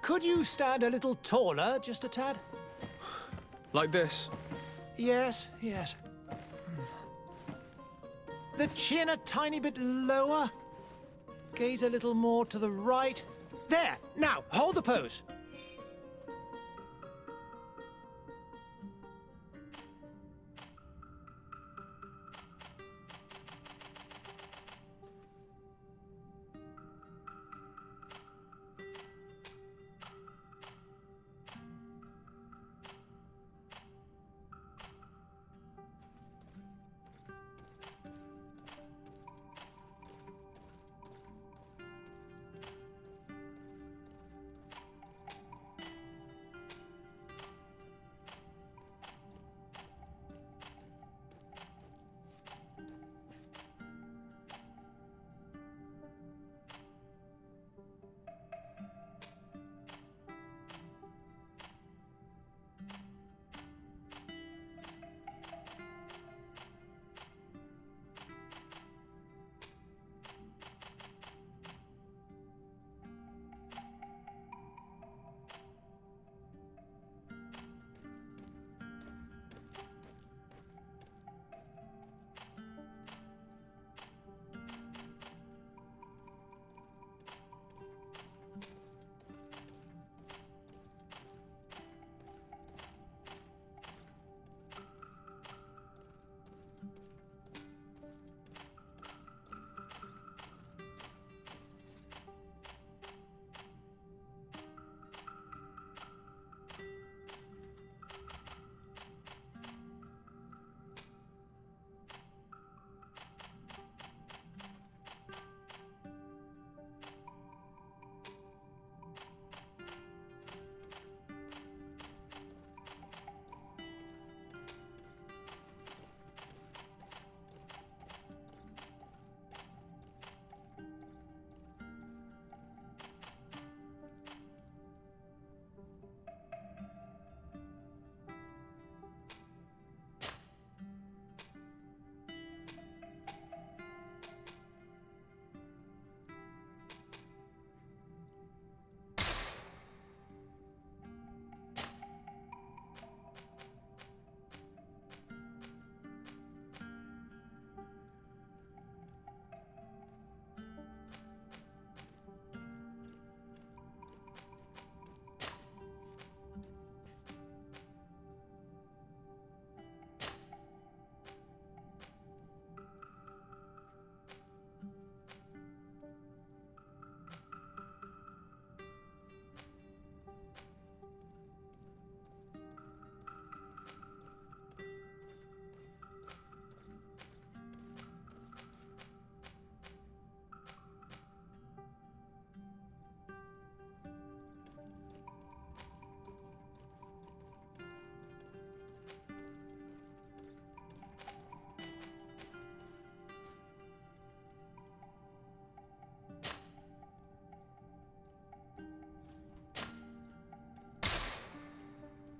Could you stand a little taller, just a tad? Like this? Yes, yes. The chin a tiny bit lower. Gaze a little more to the right. There! Now, hold the pose.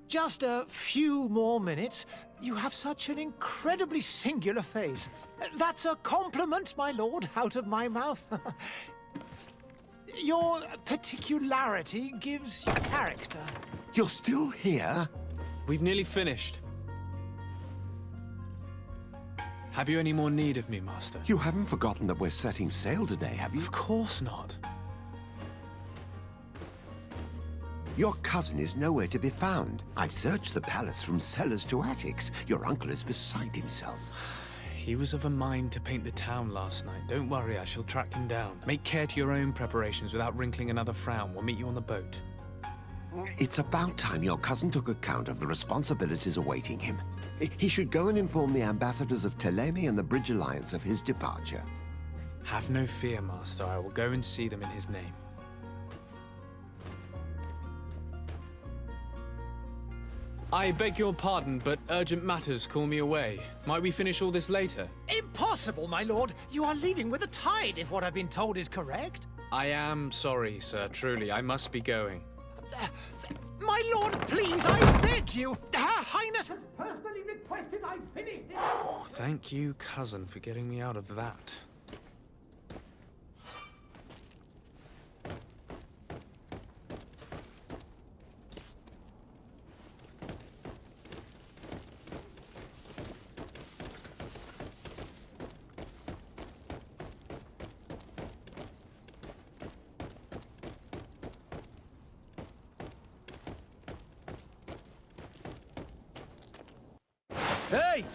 Just a few more minutes. You have such an incredibly singular face. That's a compliment, my lord, out of my mouth. Your particularity gives you character. You're still here? We've nearly finished. Have you any more need of me, Master? You haven't forgotten that we're setting sail today, have you? Of course not. Your cousin is nowhere to be found. I've searched the palace from cellars to attics. Your uncle is beside himself. He was of a mind to paint the town last night. Don't worry, I shall track him down. Make care to your own preparations without wrinkling another frown. We'll meet you on the boat. It's about time your cousin took account of the responsibilities awaiting him. He should go and inform the ambassadors of Ptolemy and the Bridge Alliance of his departure. Have no fear, Master. I will go and see them in his name. I beg your pardon, but urgent matters call me away. Might we finish all this later? Impossible, my lord. You are leaving with the tide, if what I've been told is correct. I am sorry, sir. Truly, I must be going. My lord, please, I beg you. Her Highness has personally requested I finish this. Thank you, cousin, for getting me out of that. Hey!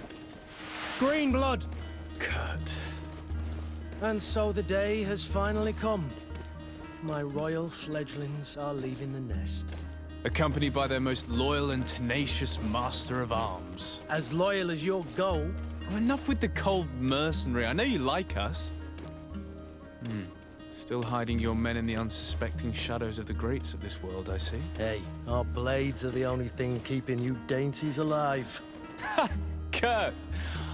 Green blood! Kurt. And so the day has finally come. My royal fledglings are leaving the nest. Accompanied by their most loyal and tenacious master of arms. As loyal as you'll go. Oh, enough with the cold mercenary. I know you like us. Still hiding your men in the unsuspecting shadows of the greats of this world, I see. Hey, our blades are the only thing keeping you dainties alive. Kurt,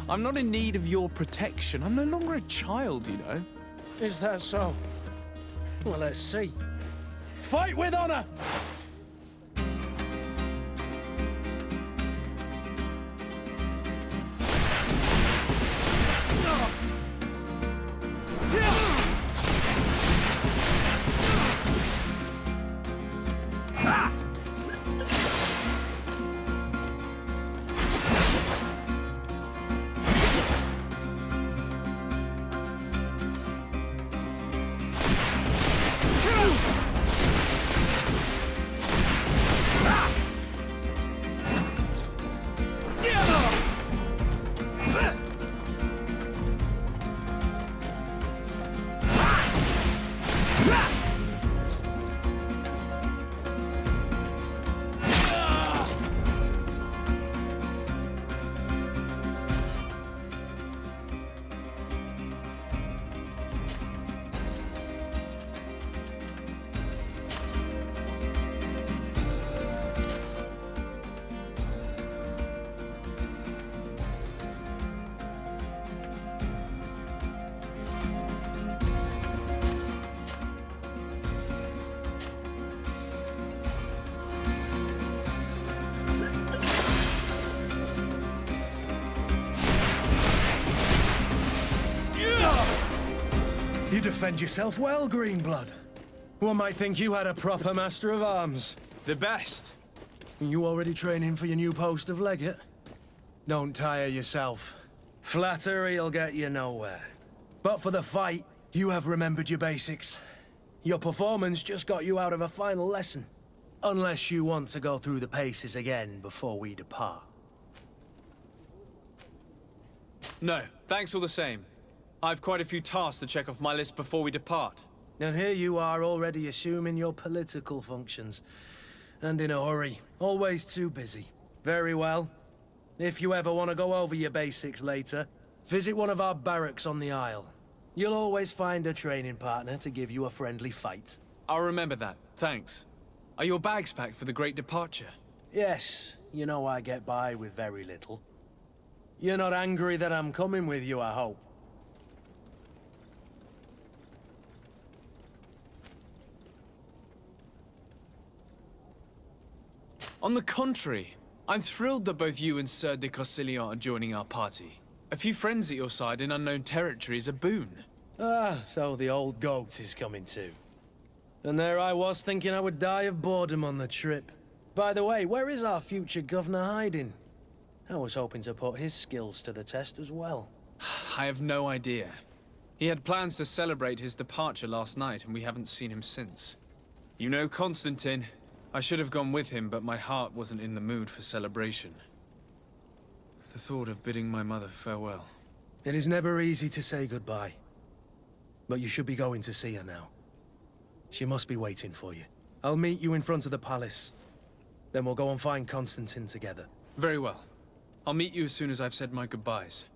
I'm not in need of your protection. I'm no longer a child, you know. Is that so? Well, let's see. Fight with honor! You defend yourself well, Greenblood. One might think you had a proper master of arms. The best. You already training for your new post of legate? Don't tire yourself. Flattery'll get you nowhere. But for the fight, you have remembered your basics. Your performance just got you out of a final lesson. Unless you want to go through the paces again before we depart. No, thanks all the same. I've quite a few tasks to check off my list before we depart. And here you are already assuming your political functions. And in a hurry. Always too busy. Very well. If you ever want to go over your basics later, visit one of our barracks on the Isle. You'll always find a training partner to give you a friendly fight. I'll remember that, thanks. Are your bags packed for the great departure? Yes, you know I get by with very little. You're not angry that I'm coming with you, I hope. On the contrary, I'm thrilled that both you and Sir de Corsilian are joining our party. A few friends at your side in unknown territory is a boon. Ah, so the old goat is coming too. And there I was thinking I would die of boredom on the trip. By the way, where is our future governor hiding? I was hoping to put his skills to the test as well. I have no idea. He had plans to celebrate his departure last night, and we haven't seen him since. You know Constantine. I should have gone with him, but my heart wasn't in the mood for celebration. The thought of bidding my mother farewell. It is never easy to say goodbye. But you should be going to see her now. She must be waiting for you. I'll meet you in front of the palace. Then we'll go and find Constantine together. Very well. I'll meet you as soon as I've said my goodbyes.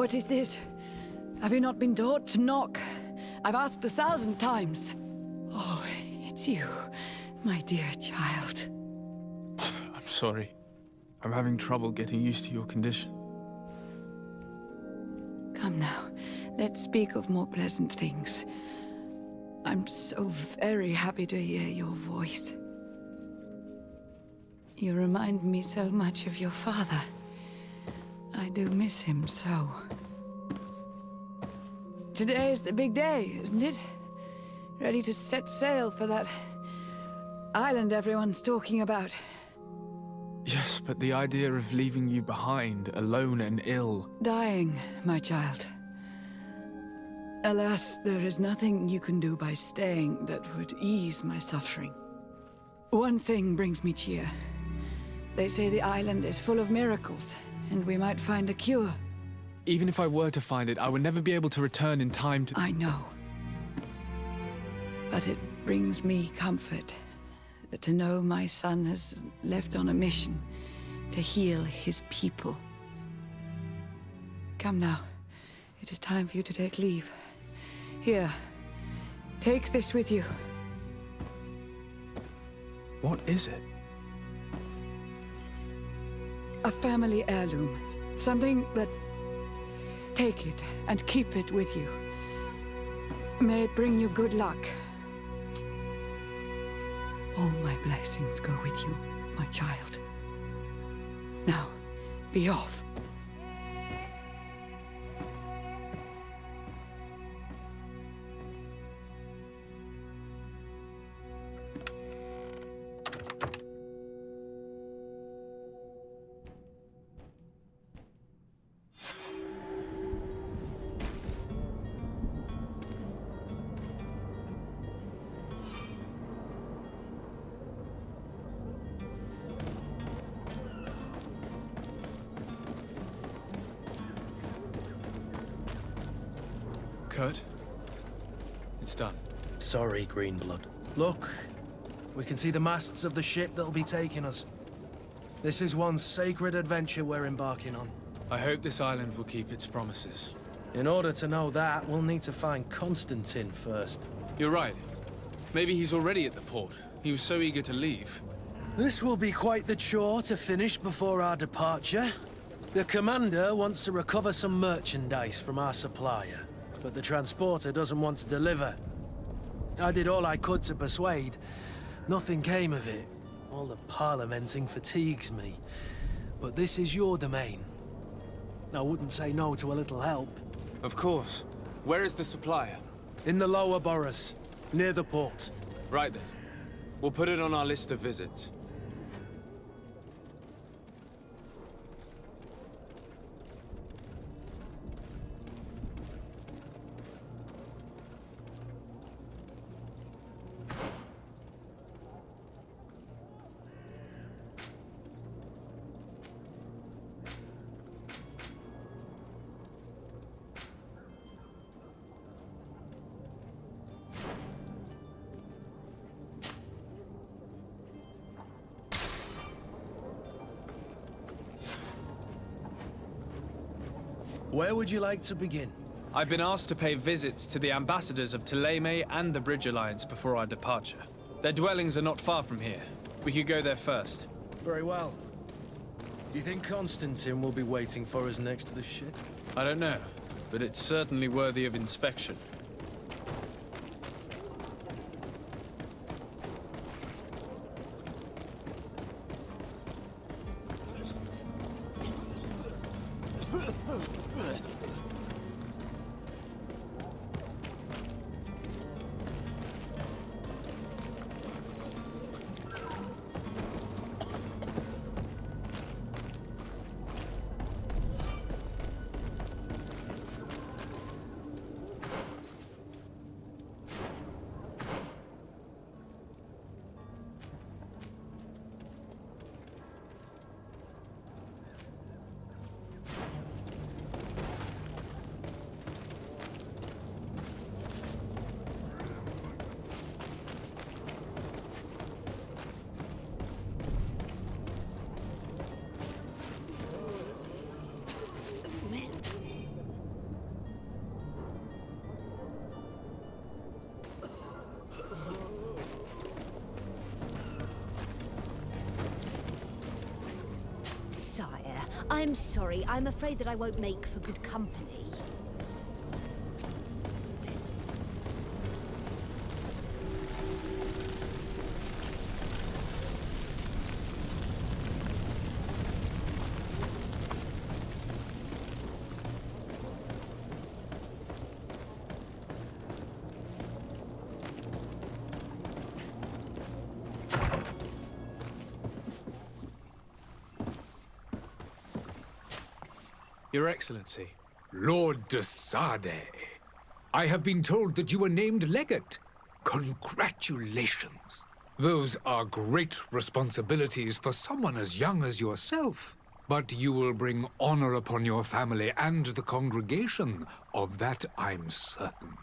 What is this? Have you not been taught to knock? I've asked 1,000 times. Oh, it's you, my dear child. Mother, I'm sorry. I'm having trouble getting used to your condition. Come now, let's speak of more pleasant things. I'm so very happy to hear your voice. You remind me so much of your father. I do miss him so. Today is the big day, isn't it? Ready to set sail for that island everyone's talking about. Yes, but the idea of leaving you behind, alone and ill... Dying, my child. Alas, there is nothing you can do by staying that would ease my suffering. One thing brings me cheer. They say the island is full of miracles, and we might find a cure. Even if I were to find it, I would never be able to return in time to... I know. But it brings me comfort to know my son has left on a mission to heal his people. Come now. It is time for you to take leave. Here, take this with you. What is it? A family heirloom. Something that... Take it and keep it with you. May it bring you good luck. All my blessings go with you, my child. Now, be off. Kurt? It's done. Sorry, Greenblood. Look, we can see the masts of the ship that'll be taking us. This is one sacred adventure we're embarking on. I hope this island will keep its promises. In order to know that, we'll need to find Constantine first. You're right. Maybe he's already at the port. He was so eager to leave. This will be quite the chore to finish before our departure. The commander wants to recover some merchandise from our supplier, but the transporter doesn't want to deliver. I did all I could to persuade. Nothing came of it. All the parliamenting fatigues me. But this is your domain. I wouldn't say no to a little help. Of course. Where is the supplier? In the lower boroughs, near the port. Right then. We'll put it on our list of visits. Where would you like to begin? I've been asked to pay visits to the ambassadors of Thélème and the Bridge Alliance before our departure. Their dwellings are not far from here. We could go there first. Very well. Do you think Constantine will be waiting for us next to the ship? I don't know, but it's certainly worthy of inspection. I'm sorry. I'm afraid that I won't make for good company. Your Excellency. Lord de Sade, I have been told that you were named legate. Congratulations. Those are great responsibilities for someone as young as yourself. But you will bring honor upon your family and the congregation. Of that I'm certain.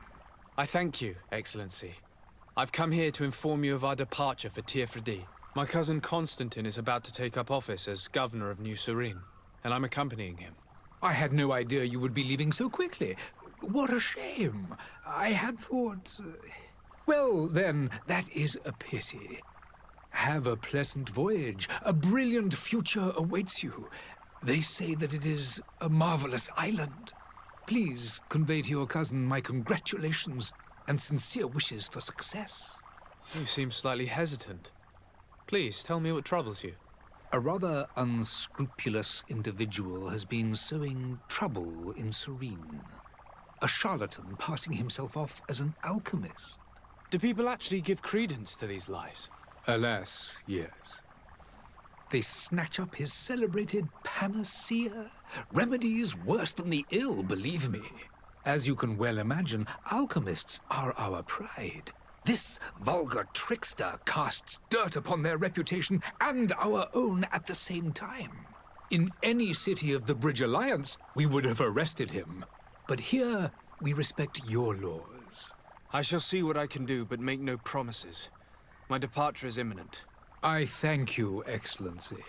I thank you, Excellency. I've come here to inform you of our departure for Tirfredi. My cousin Constantine is about to take up office as governor of New Serene, and I'm accompanying him. I had no idea you would be leaving so quickly. What a shame. I had thought... Well, then, that is a pity. Have a pleasant voyage. A brilliant future awaits you. They say that it is a marvelous island. Please convey to your cousin my congratulations and sincere wishes for success. You seem slightly hesitant. Please, tell me what troubles you. A rather unscrupulous individual has been sowing trouble in Serene. A charlatan passing himself off as an alchemist. Do people actually give credence to these lies? Alas, yes. They snatch up his celebrated panacea. Remedies worse than the ill, believe me. As you can well imagine, alchemists are our pride. This vulgar trickster casts dirt upon their reputation and our own at the same time. In any city of the Bridge Alliance, we would have arrested him. But here, we respect your laws. I shall see what I can do, but make no promises. My departure is imminent. I thank you, Excellency.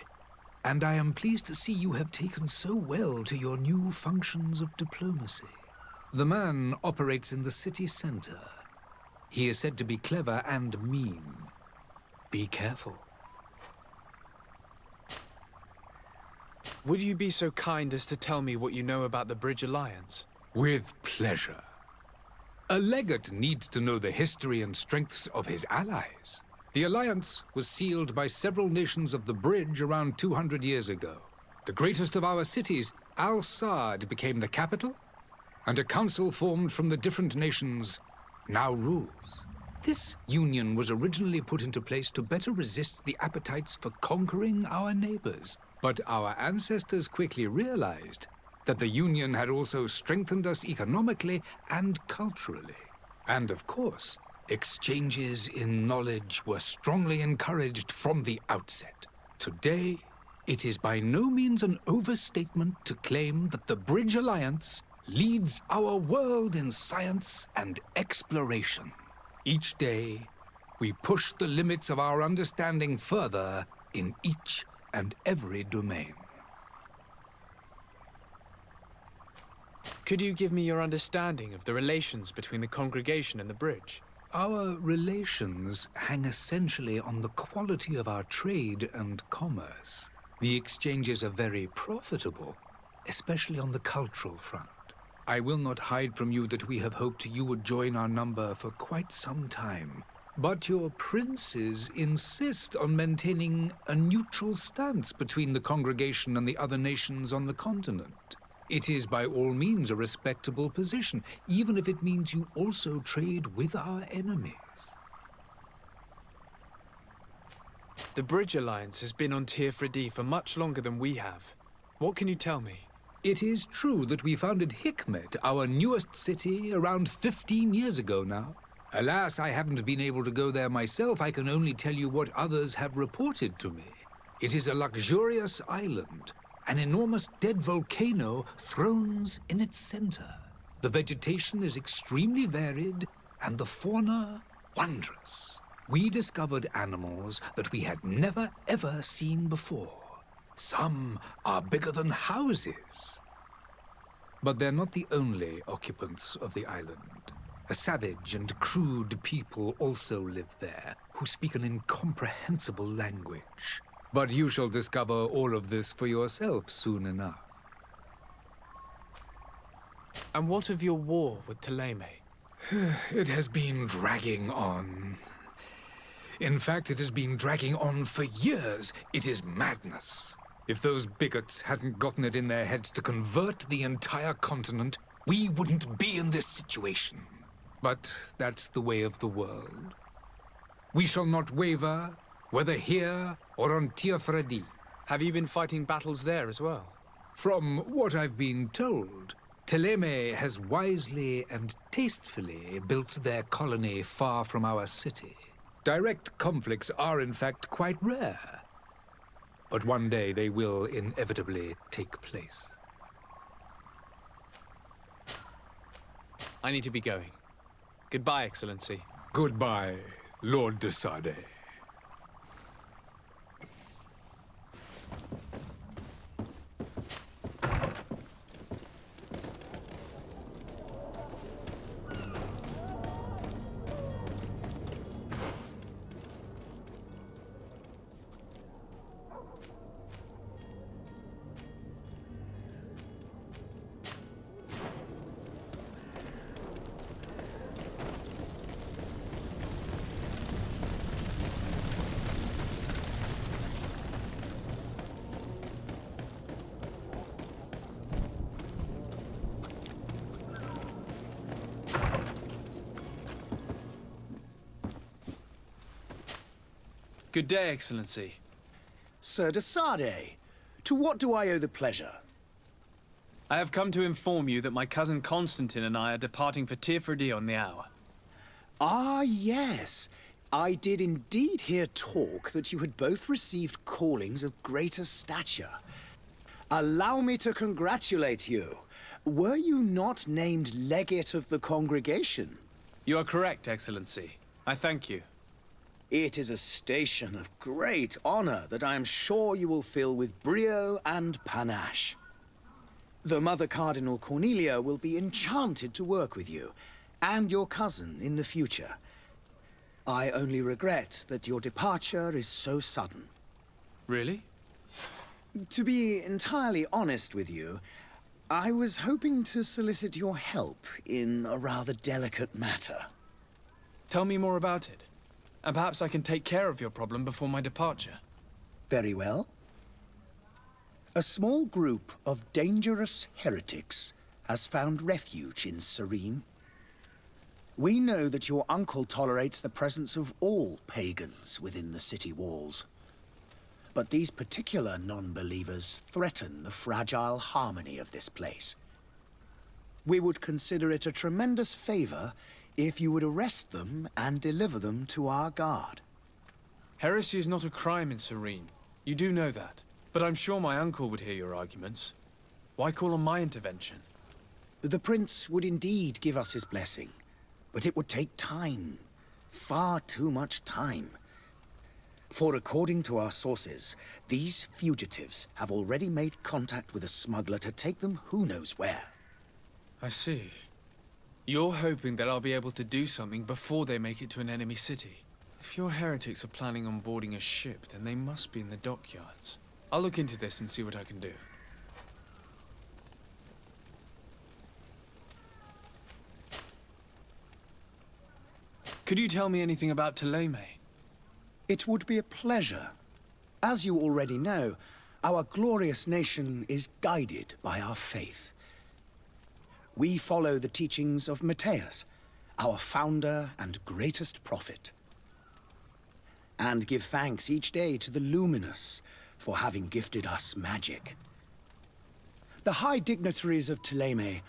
And I am pleased to see you have taken so well to your new functions of diplomacy. The man operates in the city center. He is said to be clever and mean. Be careful. Would you be so kind as to tell me what you know about the Bridge Alliance? With pleasure. A legate needs to know the history and strengths of his allies. The alliance was sealed by several nations of the Bridge around 200 years ago. The greatest of our cities, Al-Saad, became the capital, and a council formed from the different nations now rules. This union was originally put into place to better resist the appetites for conquering our neighbors. But our ancestors quickly realized that the union had also strengthened us economically and culturally. And of course, exchanges in knowledge were strongly encouraged from the outset. Today, it is by no means an overstatement to claim that the Bridge Alliance leads our world in science and exploration. Each day, we push the limits of our understanding further in each and every domain. Could you give me your understanding of the relations between the congregation and the Bridge? Our relations hang essentially on the quality of our trade and commerce. The exchanges are very profitable, especially on the cultural front. I will not hide from you that we have hoped you would join our number for quite some time. But your princes insist on maintaining a neutral stance between the congregation and the other nations on the continent. It is by all means a respectable position, even if it means you also trade with our enemies. The Bridge Alliance has been on Tirfredi for much longer than we have. What can you tell me? It is true that we founded Hikmet, our newest city, around 15 years ago now. Alas, I haven't been able to go there myself. I can only tell you what others have reported to me. It is a luxurious island. An enormous dead volcano thrones in its center. The vegetation is extremely varied, and the fauna wondrous. We discovered animals that we had never ever seen before. Some are bigger than houses. But they're not the only occupants of the island. A savage and crude people also live there, who speak an incomprehensible language. But you shall discover all of this for yourself soon enough. And what of your war with Thélème? It has been dragging on. In fact, it has been dragging on for years. It is madness. If those bigots hadn't gotten it in their heads to convert the entire continent, we wouldn't be in this situation. But that's the way of the world. We shall not waver, whether here or on Tiafredi. Have you been fighting battles there as well? From what I've been told, Thélème has wisely and tastefully built their colony far from our city. Direct conflicts are, in fact, quite rare. But one day they will inevitably take place. I need to be going. Goodbye, Excellency. Goodbye, Lord de Sade. Good day, Excellency. Sir de Sade, to what do I owe the pleasure? I have come to inform you that my cousin Constantine and I are departing for Tiafredi on the hour. Ah, yes. I did indeed hear talk that you had both received callings of greater stature. Allow me to congratulate you. Were you not named legate of the congregation? You are correct, Excellency. I thank you. It is a station of great honor that I am sure you will fill with brio and panache. The Mother Cardinal Cornelia will be enchanted to work with you, and your cousin in the future. I only regret that your departure is so sudden. Really? To be entirely honest with you, I was hoping to solicit your help in a rather delicate matter. Tell me more about it. And perhaps I can take care of your problem before my departure. Very well. A small group of dangerous heretics has found refuge in Serene. We know that your uncle tolerates the presence of all pagans within the city walls. But these particular non-believers threaten the fragile harmony of this place. We would consider it a tremendous favor if you would arrest them and deliver them to our guard. Heresy is not a crime in Serene. You do know that. But I'm sure my uncle would hear your arguments. Why call on my intervention? The prince would indeed give us his blessing, but it would take time. Far too much time. For according to our sources, these fugitives have already made contact with a smuggler to take them who knows where. I see. You're hoping that I'll be able to do something before they make it to an enemy city. If your heretics are planning on boarding a ship, then they must be in the dockyards. I'll look into this and see what I can do. Could you tell me anything about Thélème? It would be a pleasure. As you already know, our glorious nation is guided by our faith. We follow the teachings of Matthias, our founder and greatest prophet, and give thanks each day to the Luminous for having gifted us magic. The high dignitaries of Thélème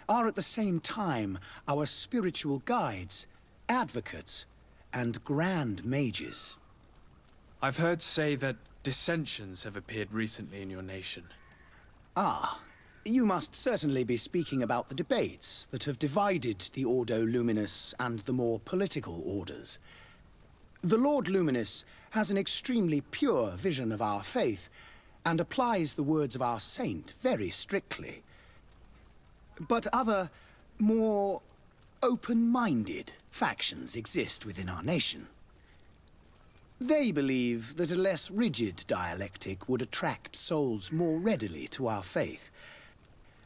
are at the same time our spiritual guides, advocates, and grand mages. I've heard say that dissensions have appeared recently in your nation. Ah, you must certainly be speaking about the debates that have divided the Ordo Luminous and the more political orders. The Lord Luminous has an extremely pure vision of our faith and applies the words of our saint very strictly. But other, more – open-minded factions exist within our nation. They believe that a less rigid dialectic would attract souls more readily to our faith.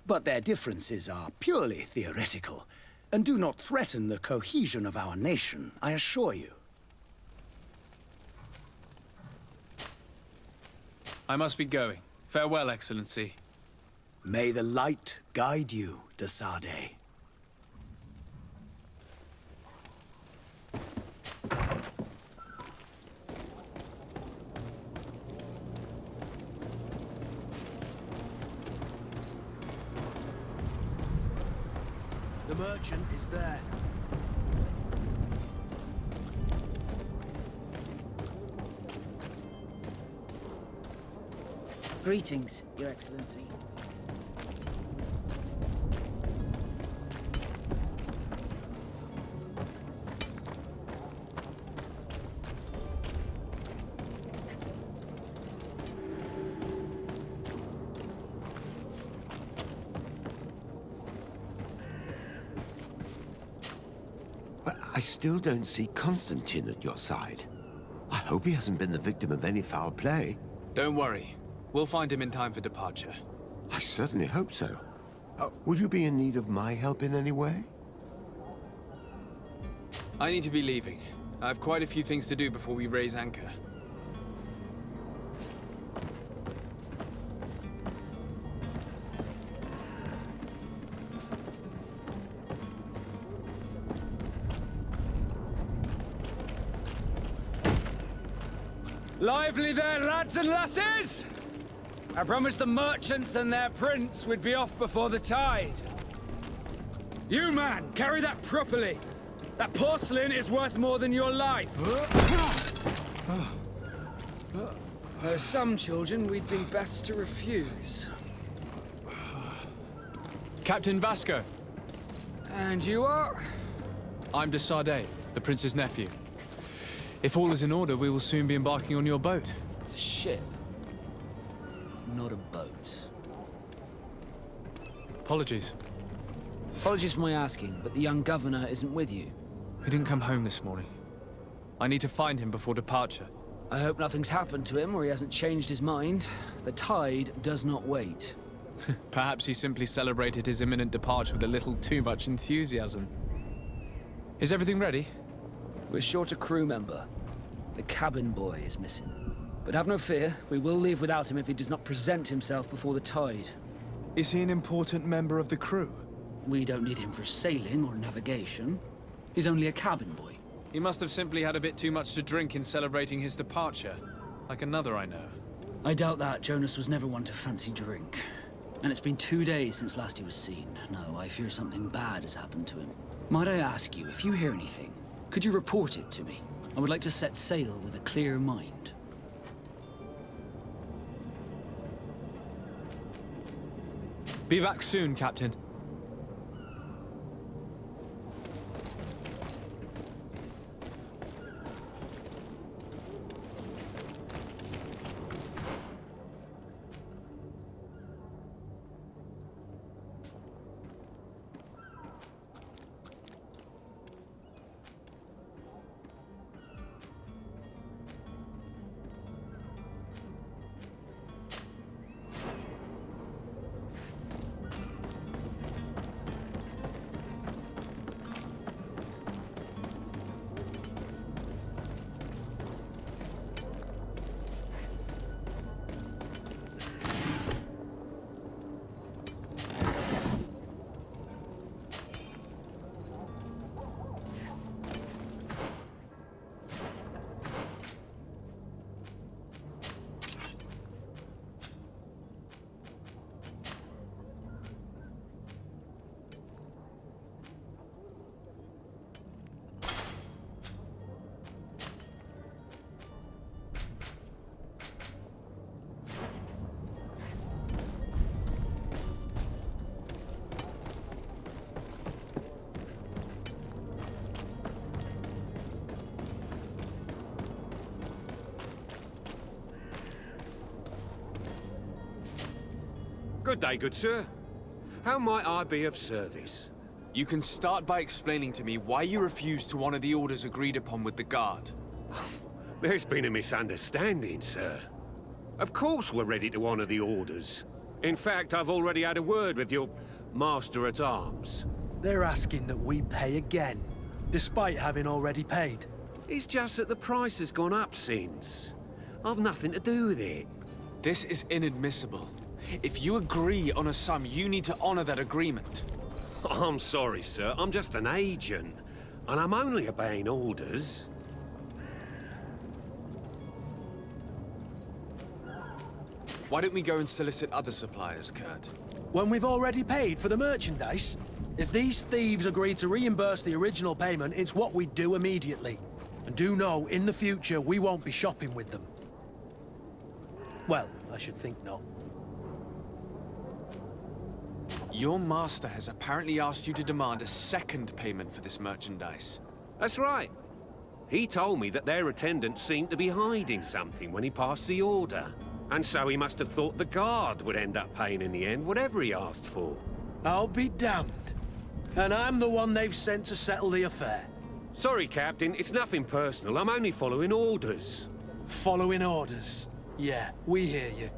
But their differences are purely theoretical, and do not threaten the cohesion of our nation, I assure you. I must be going. Farewell, Excellency. May the light guide you, de Sade. The merchant is there. Greetings, Your Excellency. But I still don't see Constantine at your side. I hope he hasn't been the victim of any foul play. Don't worry. We'll find him in time for departure. I certainly hope so. Would you be in need of my help in any way? I need to be leaving. I have quite a few things to do before we raise anchor. Lively there, lads and lasses! I promised the merchants and their prince we'd be off before the tide. You, man, carry that properly. That porcelain is worth more than your life. There are some children we'd be best to refuse. Captain Vasco. And you are? I'm de Sade, the prince's nephew. If all is in order, we will soon be embarking on your boat. It's a ship, not a boat. Apologies. Apologies for my asking, but the young governor isn't with you. He didn't come home this morning. I need to find him before departure. I hope nothing's happened to him or he hasn't changed his mind. The tide does not wait. Perhaps he simply celebrated his imminent departure with a little too much enthusiasm. Is everything ready? We're short a crew member. The cabin boy is missing. But have no fear, we will leave without him if he does not present himself before the tide. Is he an important member of the crew? We don't need him for sailing or navigation. He's only a cabin boy. He must have simply had a bit too much to drink in celebrating his departure. Like another I know. I doubt that. Jonas was never one to fancy drink. And it's been 2 days since last he was seen. No, I fear something bad has happened to him. Might I ask you, if you hear anything, could you report it to me? I would like to set sail with a clear mind. Be back soon, Captain. Good day, good sir. How might I be of service? You can start by explaining to me why you refused to honor the orders agreed upon with the guard. There's been a misunderstanding, sir. Of course we're ready to honor the orders. In fact, I've already had a word with your master-at-arms. They're asking that we pay again, despite having already paid. It's just that the price has gone up since. I've nothing to do with it. This is inadmissible. If you agree on a sum, you need to honor that agreement. I'm sorry, sir. I'm just an agent. And I'm only obeying orders. Why don't we go and solicit other suppliers, Kurt? When we've already paid for the merchandise? If these thieves agree to reimburse the original payment, it's what we do immediately. And do know, in the future, we won't be shopping with them. Well, I should think not. Your master has apparently asked you to demand a second payment for this merchandise. That's right. He told me that their attendant seemed to be hiding something when he passed the order. And so he must have thought the guard would end up paying in the end, whatever he asked for. I'll be damned. And I'm the one they've sent to settle the affair. Sorry, Captain, it's nothing personal. I'm only following orders. Following orders? Yeah, we hear you.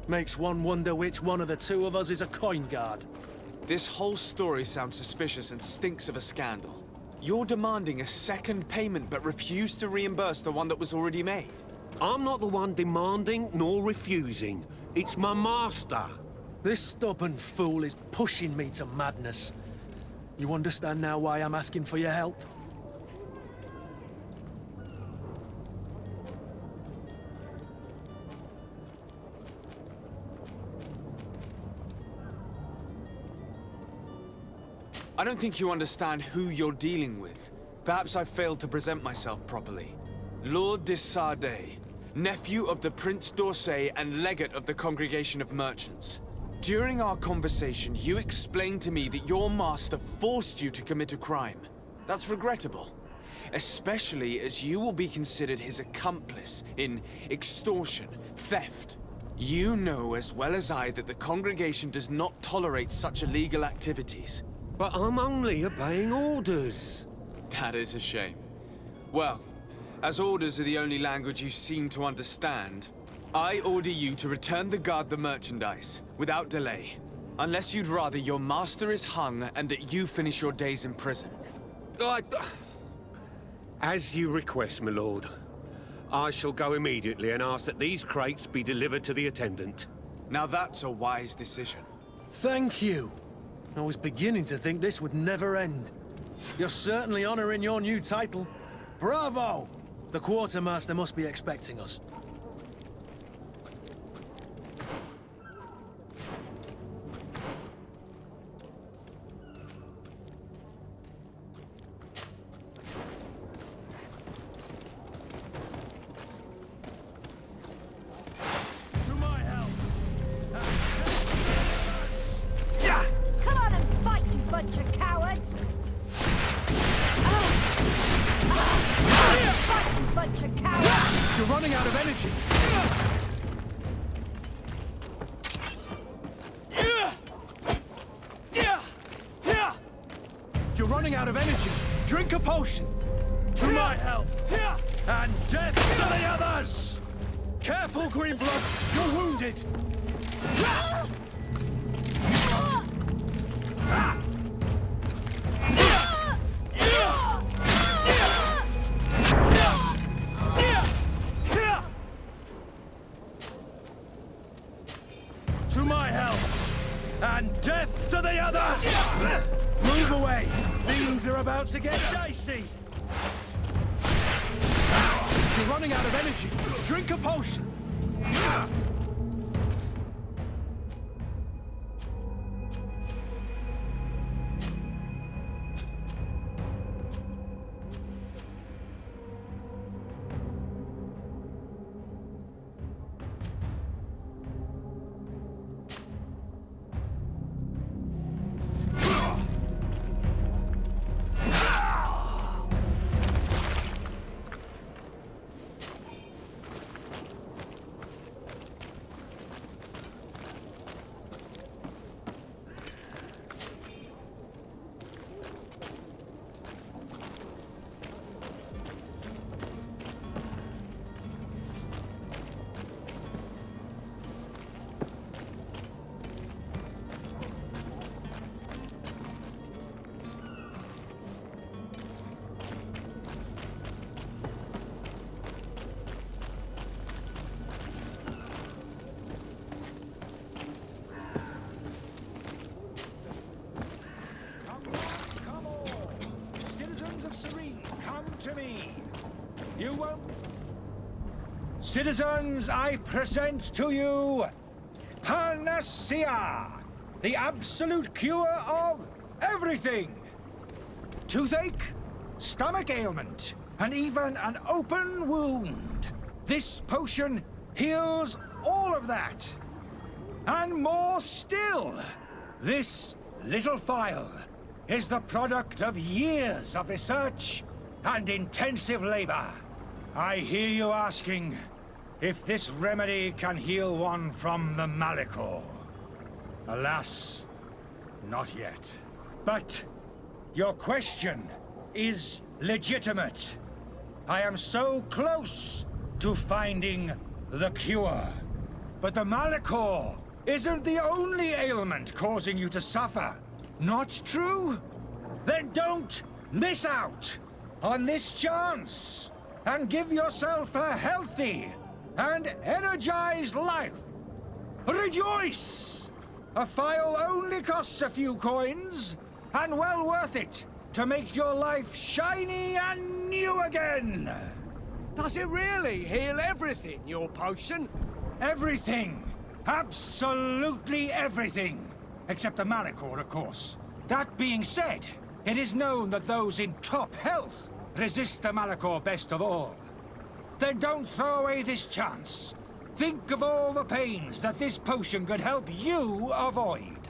Makes one wonder which one of the two of us is a coin guard. This whole story sounds suspicious and stinks of a scandal. You're demanding a second payment but refuse to reimburse the one that was already made. I'm not the one demanding nor refusing. It's my master. This stubborn fool is pushing me to madness. You understand now why I'm asking for your help? I don't think you understand who you're dealing with. Perhaps I failed to present myself properly. Lord de Sardet, nephew of the Prince d'Orsay and legate of the Congregation of Merchants. During our conversation, you explained to me that your master forced you to commit a crime. That's regrettable, especially as you will be considered his accomplice in extortion, theft. You know as well as I that the Congregation does not tolerate such illegal activities. But I'm only obeying orders. That is a shame. Well, as orders are the only language you seem to understand, I order you to return the guard the merchandise, without delay. Unless you'd rather your master is hung and that you finish your days in prison. As you request, my lord. I shall go immediately and ask that these crates be delivered to the attendant. Now that's a wise decision. Thank you. I was beginning to think this would never end. You're certainly honoring your new title. Bravo! The quartermaster must be expecting us. To my help! Yeah! Come on and fight, you bunch of cowards! Fight, you bunch of cowards! You're running out of energy! You're running out of energy! Drink a potion! To my help! And death to the others! Careful, Greenblood! You're wounded! To my help! And death to the others! Move away! Things are about to get dicey! You're running out of energy! Drink a potion! to me. You won't... Citizens, I present to you Panacea, the absolute cure of everything. Toothache, stomach ailment, and even an open wound. This potion heals all of that. And more still, this little phial is the product of years of research and intensive labor. I hear you asking if this remedy can heal one from the Malachor. Alas, not yet. But your question is legitimate. I am so close to finding the cure. But the Malachor isn't the only ailment causing you to suffer. Not true? Then don't miss out on this chance and give yourself a healthy and energized life. Rejoice! A phial only costs a few coins, and well worth it to make your life shiny and new again. Does it really heal everything, your potion? Everything. Absolutely everything. Except the Malachor, of course. That being said, it is known that those in top health resist the Malachor best of all. Then don't throw away this chance. Think of all the pains that this potion could help you avoid.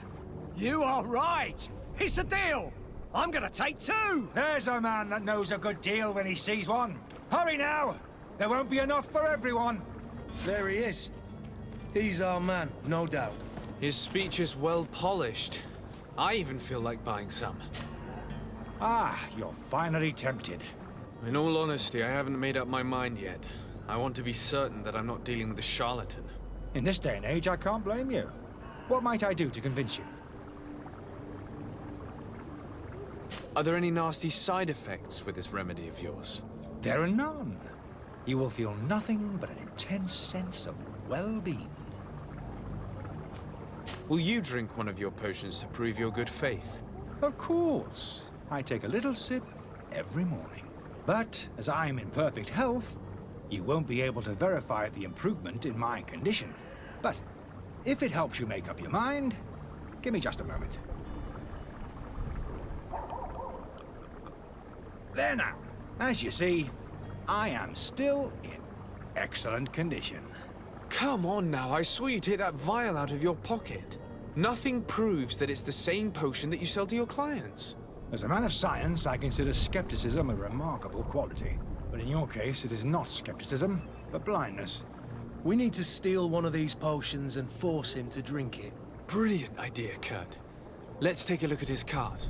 You are right. It's a deal. I'm gonna take two. There's a man that knows a good deal when he sees one. Hurry now. There won't be enough for everyone. There he is. He's our man, no doubt. His speech is well polished. I even feel like buying some. Ah, you're finally tempted. In all honesty, I haven't made up my mind yet. I want to be certain that I'm not dealing with a charlatan. In this day and age, I can't blame you. What might I do to convince you? Are there any nasty side effects with this remedy of yours? There are none. You will feel nothing but an intense sense of well-being. Will you drink one of your potions to prove your good faith? Of course. I take a little sip every morning. But as I'm in perfect health, you won't be able to verify the improvement in my condition. But if it helps you make up your mind, give me just a moment. There now. As you see, I am still in excellent condition. Come on now, I saw you take that vial out of your pocket. Nothing proves that it's the same potion that you sell to your clients. As a man of science, I consider skepticism a remarkable quality. But in your case, it is not skepticism, but blindness. We need to steal one of these potions and force him to drink it. Brilliant idea, Kurt. Let's take a look at his cart.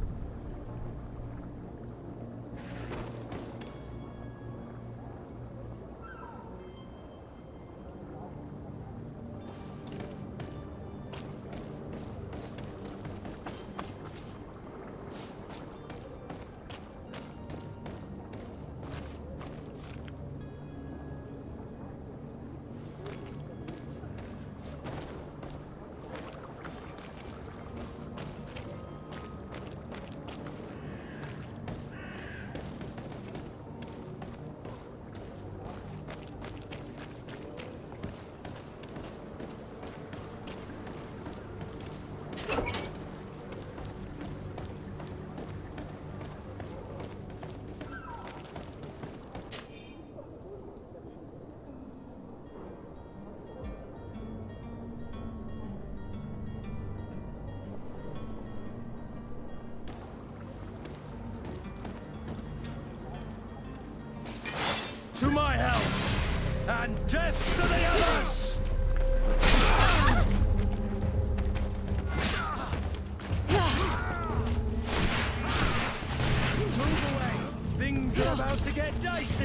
To my help, and death to the others! Move away! Things are about to get dicey!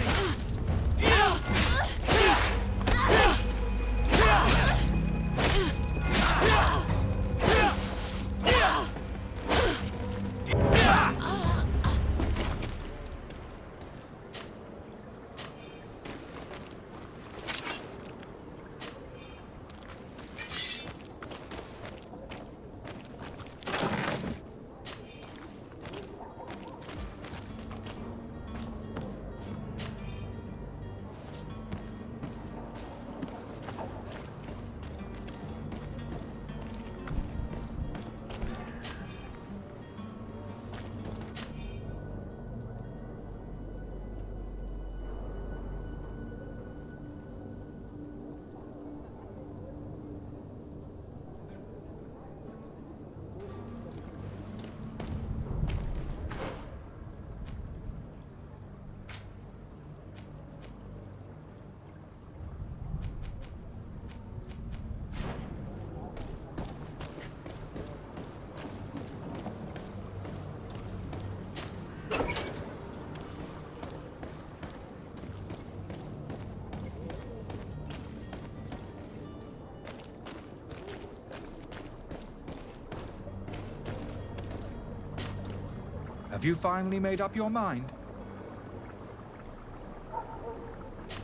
Have you finally made up your mind?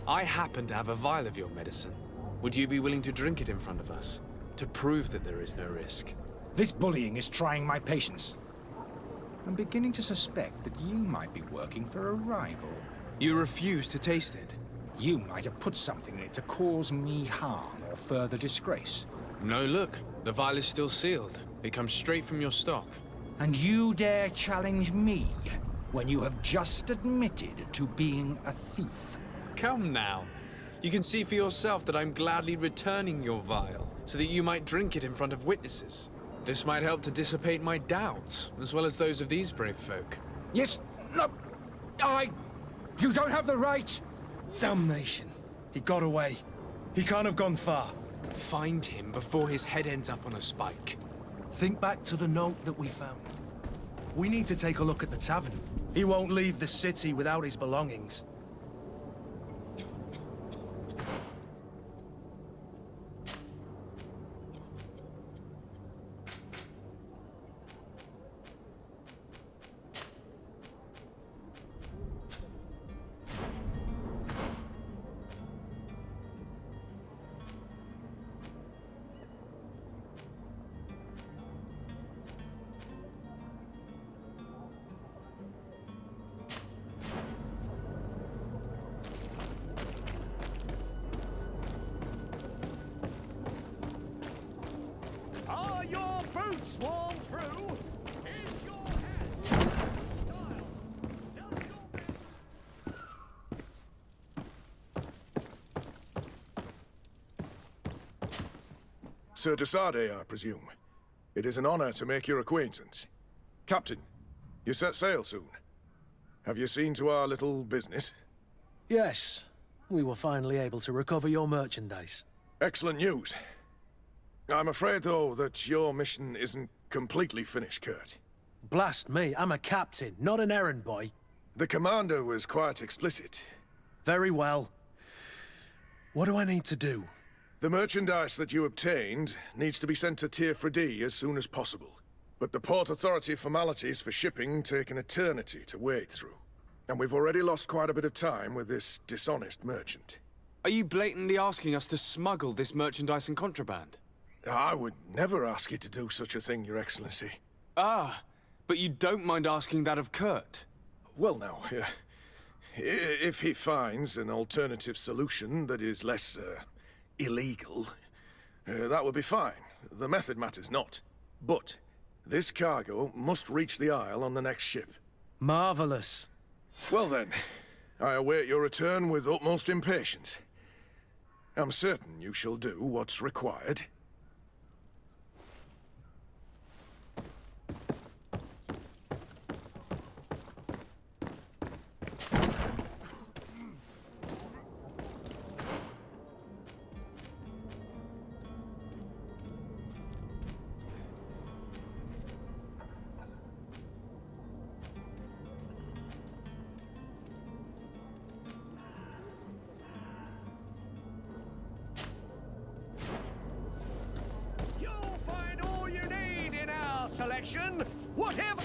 I happen to have a vial of your medicine. Would you be willing to drink it in front of us? To prove that there is no risk? This bullying is trying my patience. I'm beginning to suspect that you might be working for a rival. You refuse to taste it? You might have put something in it to cause me harm or further disgrace. No, look. The vial is still sealed. It comes straight from your stock. And you dare challenge me when you have just admitted to being a thief? Come now. You can see for yourself that I'm gladly returning your vial, so that you might drink it in front of witnesses. This might help to dissipate my doubts, as well as those of these brave folk. Yes, no, You don't have the right! Damnation. He got away. He can't have gone far. Find him before his head ends up on a spike. Think back to the note that we found. We need to take a look at the tavern. He won't leave the city without his belongings. Are your boots worn through? Is your hat style? Does your Sir Desade, I presume. It is an honor to make your acquaintance. Captain, you set sail soon. Have you seen to our little business? Yes. We were finally able to recover your merchandise. Excellent news. I'm afraid, though, that your mission isn't completely finished, Kurt. Blast me, I'm a captain, not an errand boy. The commander was quite explicit. Very well. What do I need to do? The merchandise that you obtained needs to be sent to Tier D as soon as possible. But the Port Authority formalities for shipping take an eternity to wade through. And we've already lost quite a bit of time with this dishonest merchant. Are you blatantly asking us to smuggle this merchandise and contraband? I would never ask you to do such a thing, Your Excellency. Ah, but you don't mind asking that of Kurt? Well, now, if he finds an alternative solution that is less, illegal, that would be fine. The method matters not. But this cargo must reach the Isle on the next ship. Marvelous. Well then, I await your return with utmost impatience. I'm certain you shall do what's required. Selection, whatever.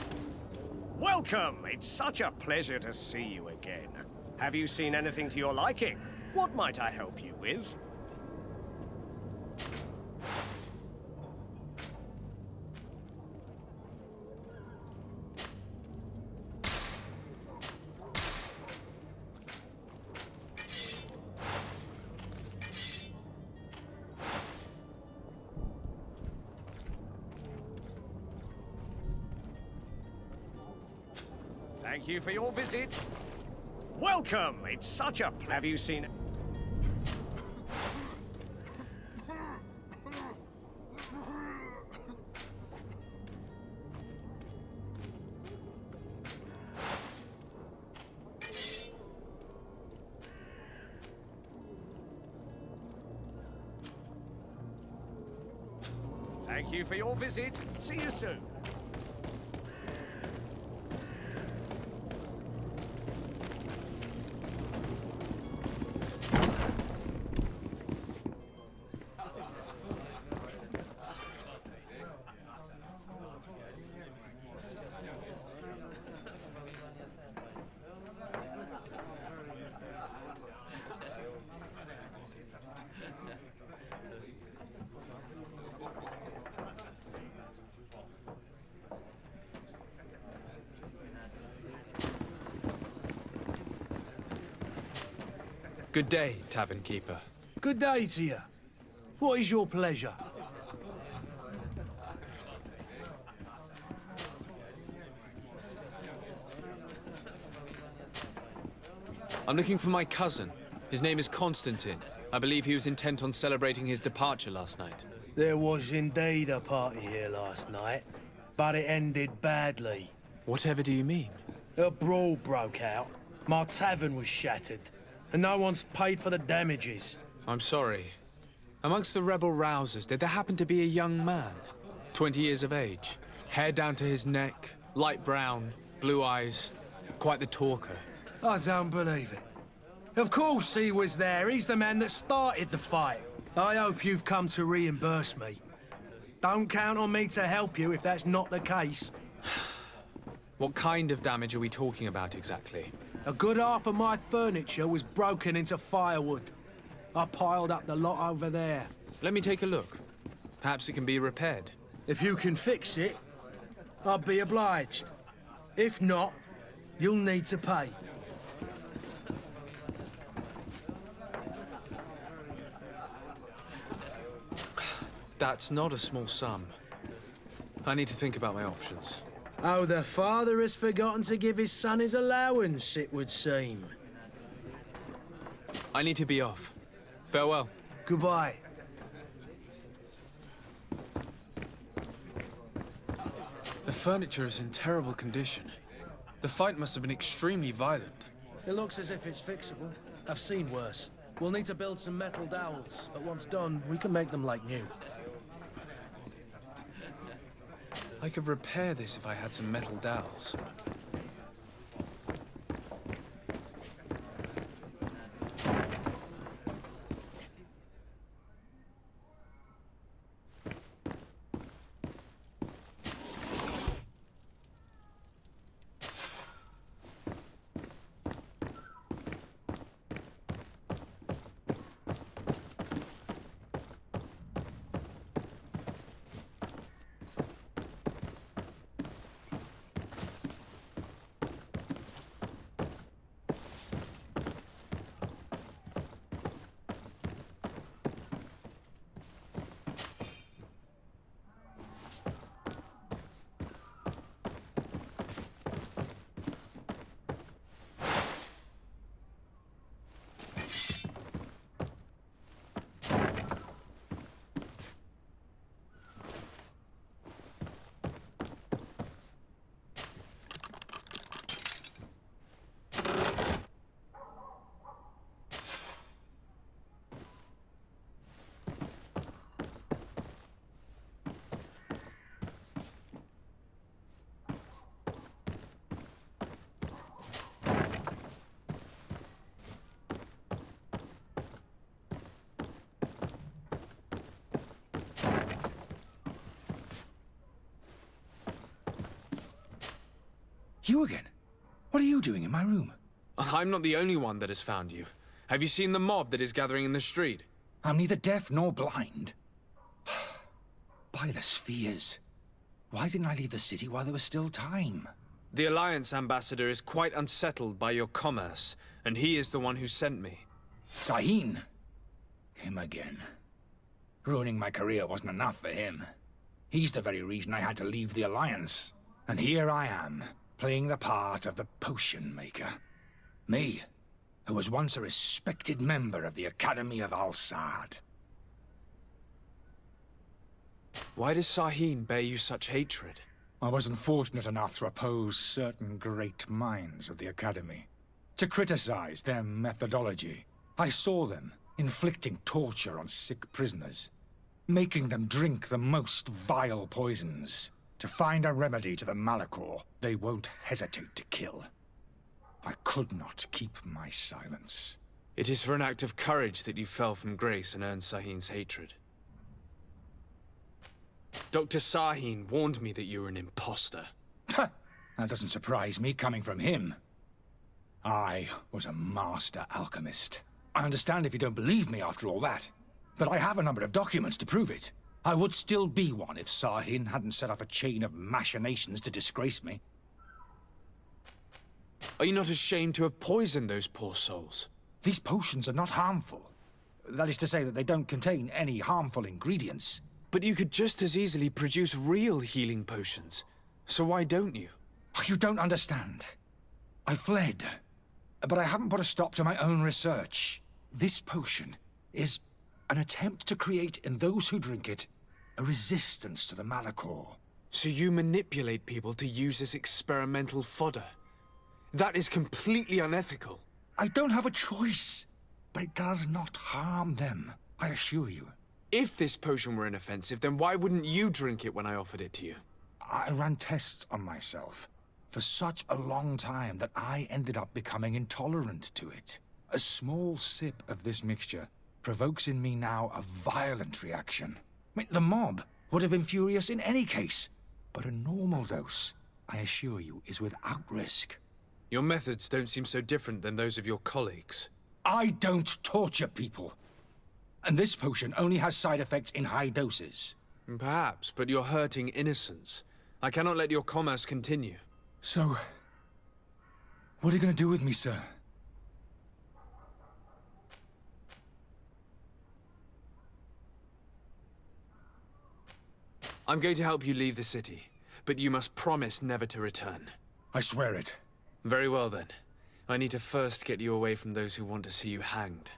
Welcome. It's such a pleasure to see you again. Have you seen anything to your liking? What might I help you with? Thank you for your visit. Welcome. It's such a pleasure. Have you seen... Thank you for your visit. See you soon. Good day, tavern keeper. Good day to you. What is your pleasure? I'm looking for my cousin. His name is Constantine. I believe he was intent on celebrating his departure last night. There was indeed a party here last night, but it ended badly. Whatever do you mean? A brawl broke out. My tavern was shattered, and no one's paid for the damages. I'm sorry. Amongst the rebel rousers, did there happen to be a young man? 20 years of age, hair down to his neck, light brown, blue eyes, quite the talker. I don't believe it. Of course he was there. He's the man that started the fight. I hope you've come to reimburse me. Don't count on me to help you if that's not the case. What kind of damage are we talking about exactly? A good half of my furniture was broken into firewood. I piled up the lot over there. Let me take a look. Perhaps it can be repaired. If you can fix it, I'll be obliged. If not, you'll need to pay. That's not a small sum. I need to think about my options. Oh, the father has forgotten to give his son his allowance, it would seem. I need to be off. Farewell. Goodbye. The furniture is in terrible condition. The fight must have been extremely violent. It looks as if it's fixable. I've seen worse. We'll need to build some metal dowels, but once done, we can make them like new. I could repair this if I had some metal dowels. You again? What are you doing in my room? I'm not the only one that has found you. Have you seen the mob that is gathering in the street? I'm neither deaf nor blind. By the spheres. Why didn't I leave the city while there was still time? The Alliance ambassador is quite unsettled by your commerce, and he is the one who sent me. Sahin. Him again. Ruining my career wasn't enough for him. He's the very reason I had to leave the Alliance. And here I am, playing the part of the potion maker. Me, who was once a respected member of the Academy of Al-Sad. Why does Sahin bear you such hatred? I wasn't fortunate enough to oppose certain great minds of the Academy. To criticize their methodology. I saw them inflicting torture on sick prisoners. Making them drink the most vile poisons. To find a remedy to the Malachor they won't hesitate to kill. I could not keep my silence. It is for an act of courage that you fell from grace and earned Sahin's hatred. Dr. Sahin warned me that you were an imposter. That doesn't surprise me, coming from him. I was a master alchemist. I understand if you don't believe me after all that, but I have a number of documents to prove it. I would still be one if Sahin hadn't set off a chain of machinations to disgrace me. Are you not ashamed to have poisoned those poor souls? These potions are not harmful. That is to say that they don't contain any harmful ingredients. But you could just as easily produce real healing potions. So why don't you? You don't understand. I fled, but I haven't put a stop to my own research. This potion is an attempt to create in those who drink it a resistance to the Malachor. So you manipulate people to use as experimental fodder? That is completely unethical. I don't have a choice, but it does not harm them, I assure you. If this potion were inoffensive, then why wouldn't you drink it when I offered it to you? I ran tests on myself for such a long time that I ended up becoming intolerant to it. A small sip of this mixture provokes in me now a violent reaction. I mean, the mob would have been furious in any case, but a normal dose, I assure you, is without risk. Your methods don't seem so different than those of your colleagues. I don't torture people. And this potion only has side effects in high doses. Perhaps, but you're hurting innocents. I cannot let your commerce continue. So, what are you going to do with me, sir? I'm going to help you leave the city, but you must promise never to return. I swear it. Very well then. I need to first get you away from those who want to see you hanged.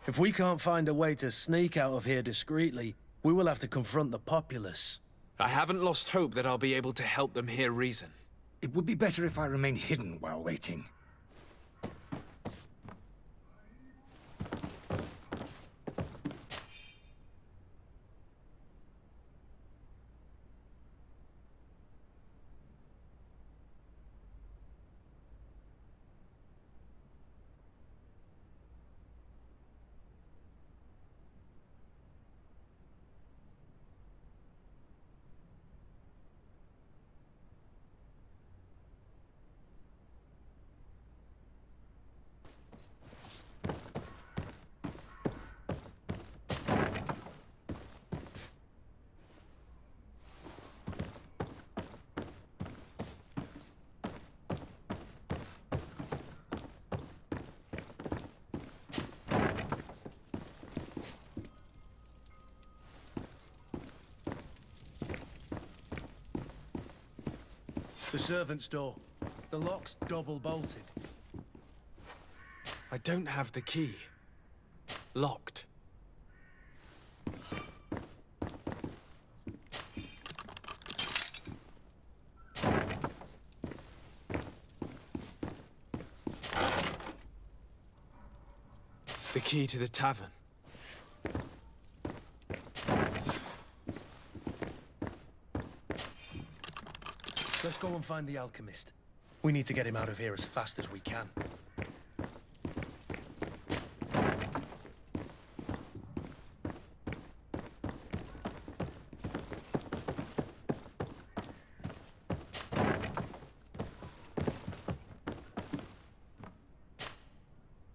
If we can't find a way to sneak out of here discreetly, we will have to confront the populace. I haven't lost hope that I'll be able to help them hear reason. It would be better if I remain hidden while waiting. The servant's door. The lock's double bolted. I don't have the key. Locked. The key to the tavern. Let's go and find the alchemist. We need to get him out of here as fast as we can.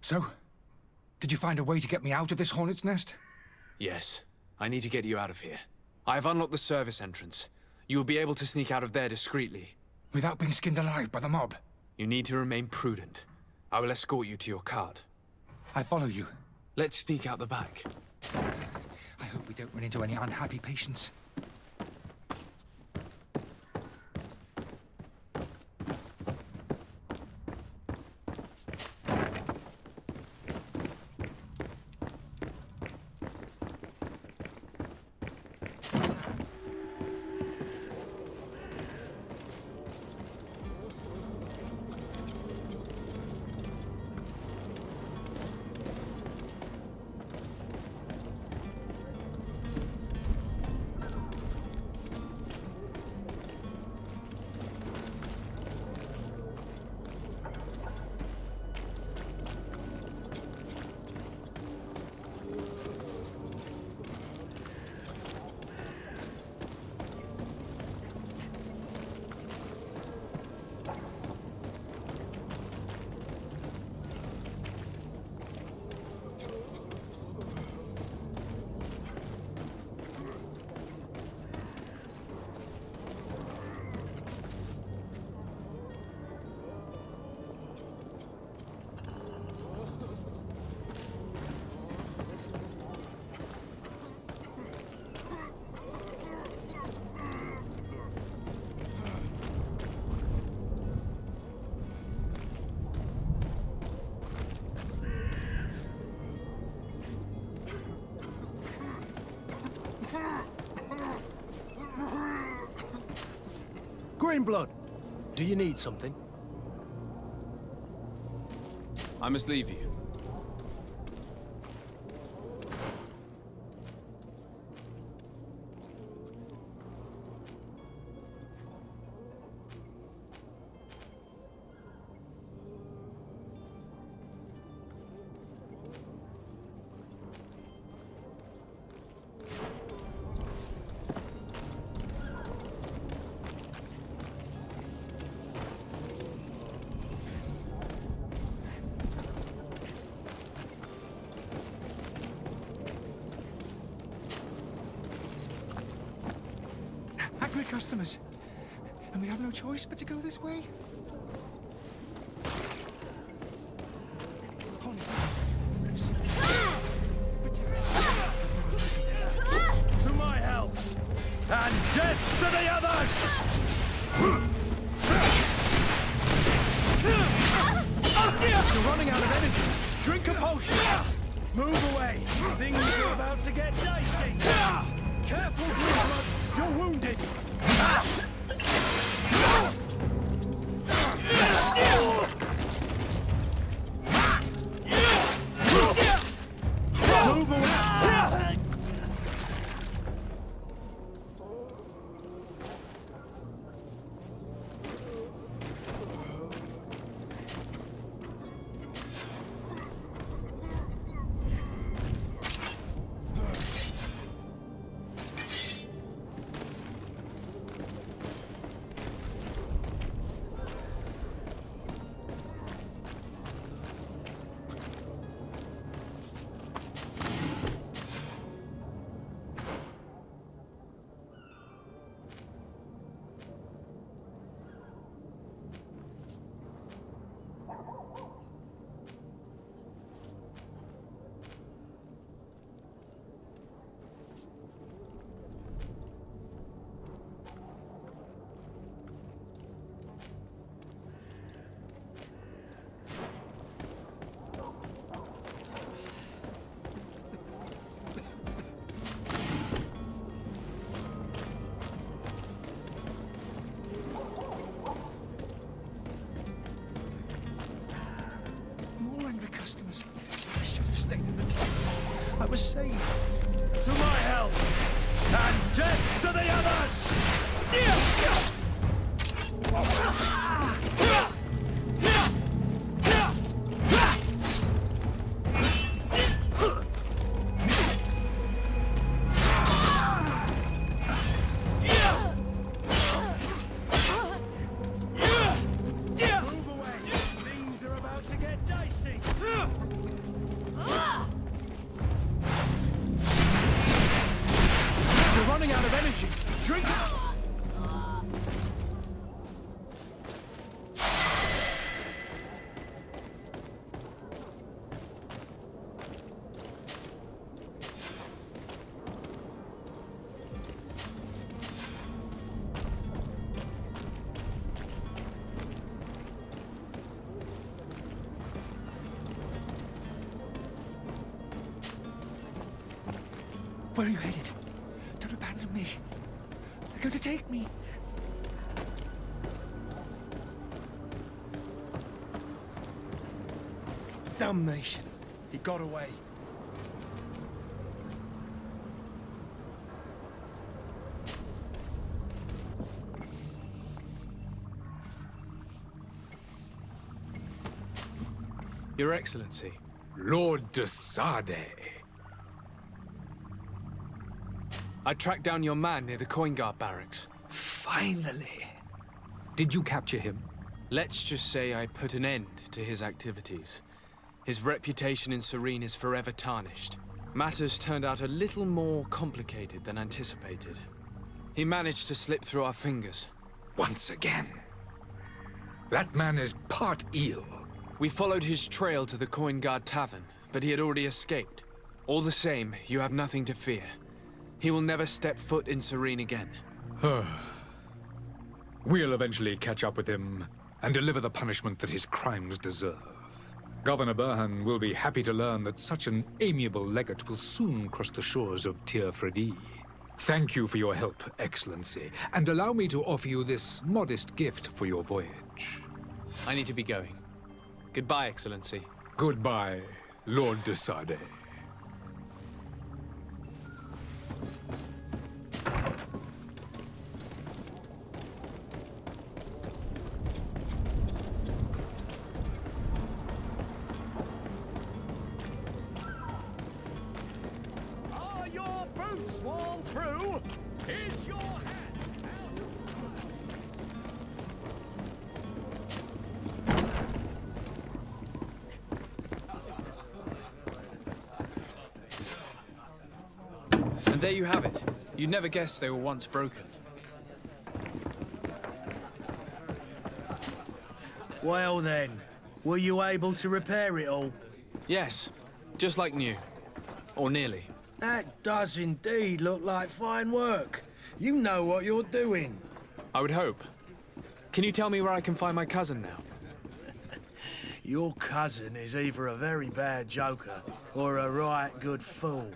So, did you find a way to get me out of this hornet's nest? Yes. I need to get you out of here. I have unlocked the service entrance. You will be able to sneak out of there discreetly. Without being skinned alive by the mob? You need to remain prudent. I will escort you to your cart. I follow you. Let's sneak out the back. I hope we don't run into any unhappy patients. Greenblood, do you need something? I must leave you. Angry customers. And we have no choice but to go this way? To my health! And death to the others! You're running out of energy. Drink a potion. Move away. Things are about to get dicey. Careful, Greenblood. You're wounded. Move away. I was saved. To my health! And death to the others! Move away! Things are about to get dicey! You're running out of energy. Drink it! Where are you headed? Don't abandon me. They're going to take me. Damnation. He got away. Your Excellency. Lord de Sade. I tracked down your man near the Coin Guard barracks. Finally. Did you capture him? Let's just say I put an end to his activities. His reputation in Serene is forever tarnished. Matters turned out a little more complicated than anticipated. He managed to slip through our fingers. Once again. That man is part eel. We followed his trail to the Coin Guard Tavern, but he had already escaped. All the same, you have nothing to fear. He will never step foot in Serene again. We'll eventually catch up with him and deliver the punishment that his crimes deserve. Governor Burhan will be happy to learn that such an amiable legate will soon cross the shores of Tir Fredi. Thank you for your help, Excellency, and allow me to offer you this modest gift for your voyage. I need to be going. Goodbye, Excellency. Goodbye, Lord de Sade. Are your boots worn through? Is your hat out of sight? And there you have it. You'd never guess they were once broken. Well then, were you able to repair it all? Yes, just like new. Or nearly. That does indeed look like fine work. You know what you're doing. I would hope. Can you tell me where I can find my cousin now? Your cousin is either a very bad joker or a right good fool.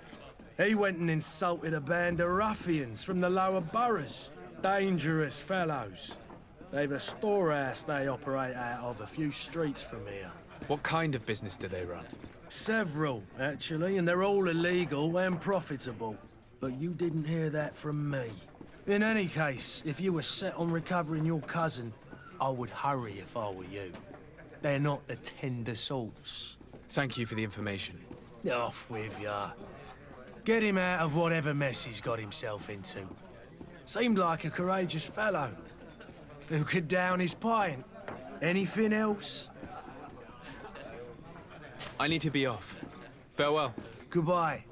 He went and insulted a band of ruffians from the lower boroughs. Dangerous fellows. They've a storehouse they operate out of a few streets from here. What kind of business do they run? Several, actually, and they're all illegal and profitable. But you didn't hear that from me. In any case, if you were set on recovering your cousin, I would hurry if I were you. They're not the tender sorts. Thank you for the information. Off with ya. Get him out of whatever mess he's got himself into. Seemed like a courageous fellow. Who could down his pint. Anything else? I need to be off. Farewell. Goodbye.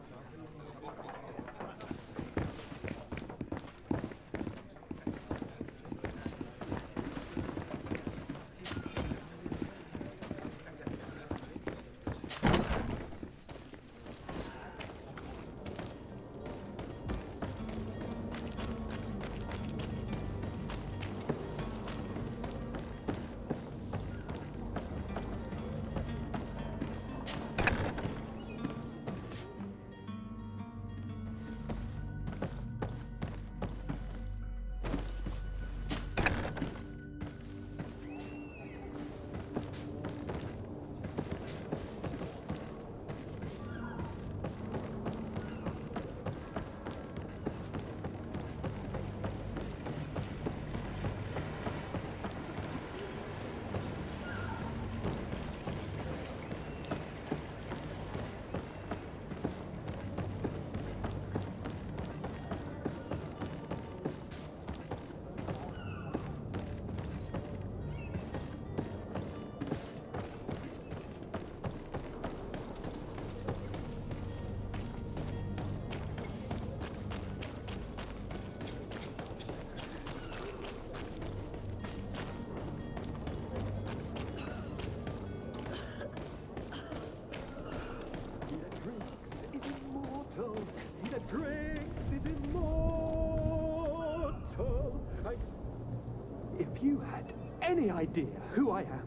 If you had any idea who I am...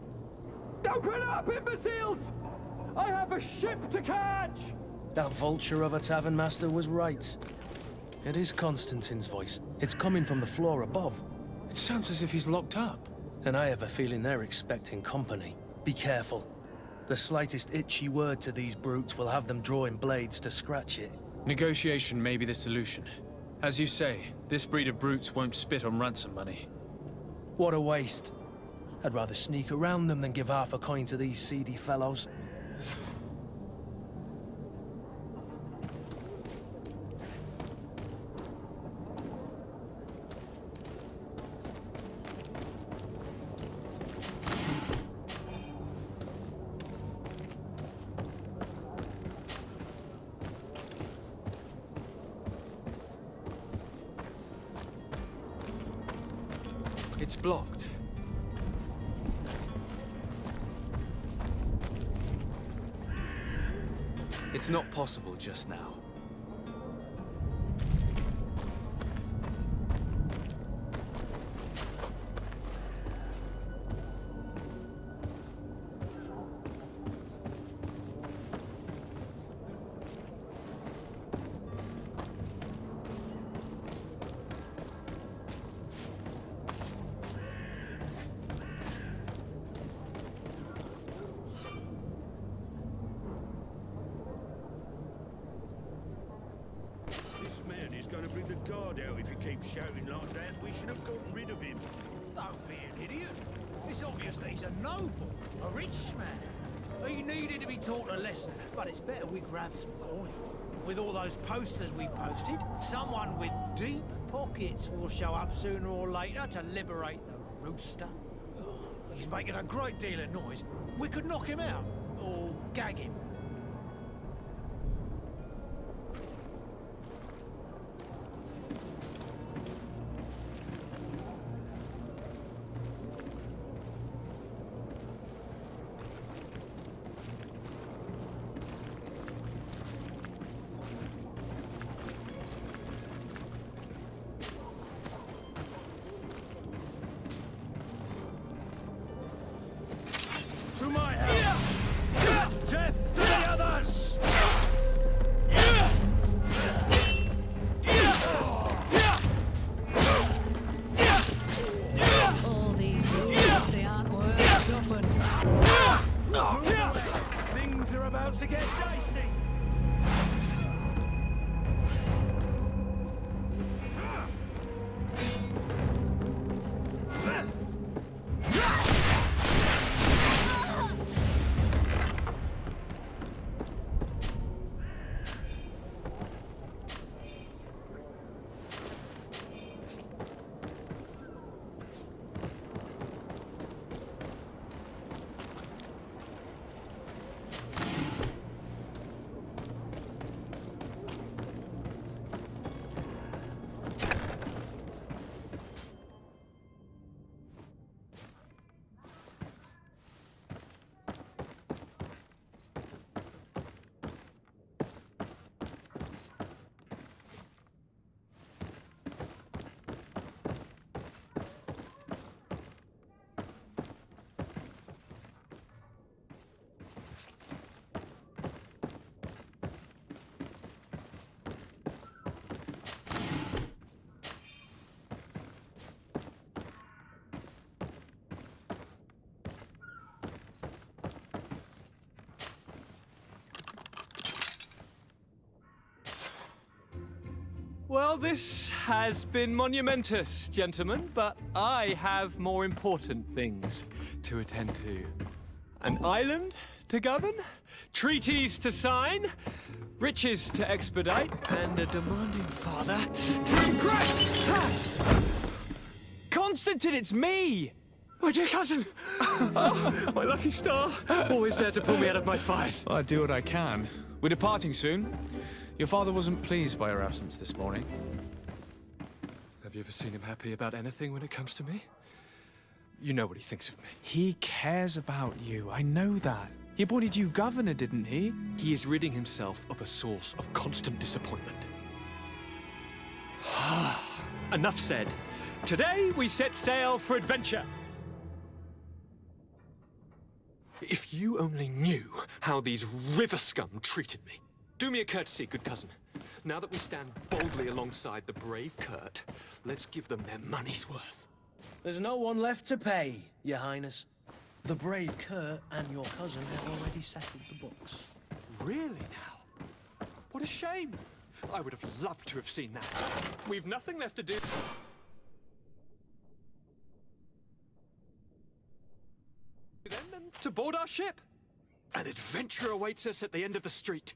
Open up, imbeciles! I have a ship to catch! That vulture of a tavern master was right. It is Constantine's voice. It's coming from the floor above. It sounds as if he's locked up. And I have a feeling they're expecting company. Be careful. The slightest itchy word to these brutes will have them drawing blades to scratch it. Negotiation may be the solution. As you say, this breed of brutes won't spit on ransom money. What a waste. I'd rather sneak around them than give half a coin to these seedy fellows. It's blocked. It's not possible just now. guard out if he keeps shouting like that. We should have gotten rid of him. Don't be an idiot. It's obvious that he's a noble, a rich man. He needed to be taught a lesson, but it's better we grab some coin. With all those posters we posted, someone with deep pockets will show up sooner or later to liberate the rooster. Oh, he's making a great deal of noise. We could knock him out, or gag him. To my help! Death to the others! All these rules, they aren't worth tuppence. Things are about to get dicey. Well, this has been monumentous, gentlemen, but I have more important things to attend to. An island to govern, treaties to sign, riches to expedite, and a demanding father to impress! Constantine, it's me! My dear cousin! Oh, my lucky star! Always there to pull me out of my fight. Well, I do what I can. We're departing soon. Your father wasn't pleased by your absence this morning. Have you ever seen him happy about anything when it comes to me? You know what he thinks of me. He cares about you, I know that. He appointed you governor, didn't he? He is ridding himself of a source of constant disappointment. Enough said. Today we set sail for adventure. If you only knew how these river scum treated me. Do me a courtesy, good cousin. Now that we stand boldly alongside the brave Kurt, let's give them their money's worth. There's no one left to pay, Your Highness. The brave Kurt and your cousin have already settled the books. Really now? What a shame. I would have loved to have seen that. We've nothing left to do. Then to board our ship. An adventure awaits us at the end of the street.